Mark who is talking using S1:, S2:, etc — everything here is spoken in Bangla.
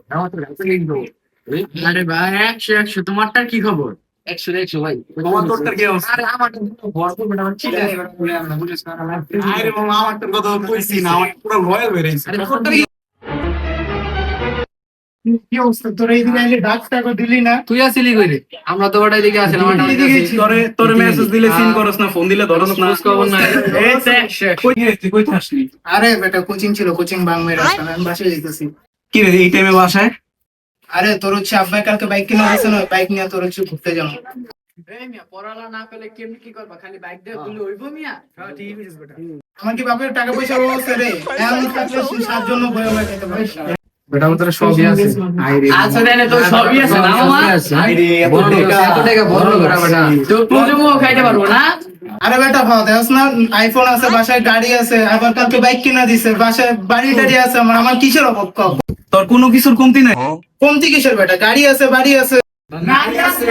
S1: আমার তো গাছে লিখবো। আরে ভাই 100 তোমারটার কি খবর? 100 ভাই।
S2: তোমার তোরটার কি অবস্থা?
S1: আরে আমার তো ভরপুর বেটা, আমার চিল্লা এবার বলে আমরা বুঝিস না আমার
S2: আরে মামা আমার তোর কথা কইছি না, আমার পুরো ভয় হয়ে রয়েছে।
S1: আরে তোরটার
S3: কি অবস্থা তোর? এই দিকে আইলে ডাক টাকা দিলি না?
S1: তুই আসিলি কই রে? আমরা তো ওটাই দিকে আসলাম, আমরা
S3: এদিকে
S1: দিকে
S3: আছি।
S2: তোরে মেসেজ দিলে সিন করস না, ফোন দিলে ধরস না।
S1: খোঁজ খবর নাই। এই তো 100
S2: কই গেছিস তুই? কইতে আসলি?
S3: আরে বেটা কোচিং ছিল, কোচিং ভাঙ মেরে আসলাম, আমি বাসায় যেতেছি।
S2: কি রে এই টাইমে বাসায়?
S3: আরে তোর হচ্ছে আব্বাই কালকে বাইক কিনে দিয়েছে না, বাইক নিয়ে তোর হচ্ছে ঘুরতে যাবো।
S1: এই মিয়া পড়ালা না পেলে কেমনি কি করবা? খালি বাইক দিয়ে বলে হইব মিয়া? হ্যাঁ ঠিক বুঝিস বেটা।
S3: আমার কি বাপের টাকা পয়সা অবস্থা রে? এমন থাকলে 7 জন বয়ে বয়ে খেতে পারিস।
S1: বেটা আমাদের সবই আছে। আচ্ছা দেনে তো সবই আছে না মামা?
S2: আইরে এত
S1: বড় লোক,
S2: টাকা।
S1: এত টাকা বড় লোক বেটা। তো তুজমো খাইতে পারবো না?
S3: আরে বেটা ভাও দেখছ না, আইফোন আছে, বাসায় গাড়ি আছে, আবার কালকে বাইক কিনা দিছে, বাসায় বাড়ি টাড়ি আছে, আমার কিসের অভাব কম?
S2: তোর কোনো কিছুর কমতি নাই।
S3: কমতি কিসের বেটা? গাড়ি আছে, বাড়ি আছে।
S1: না আছে।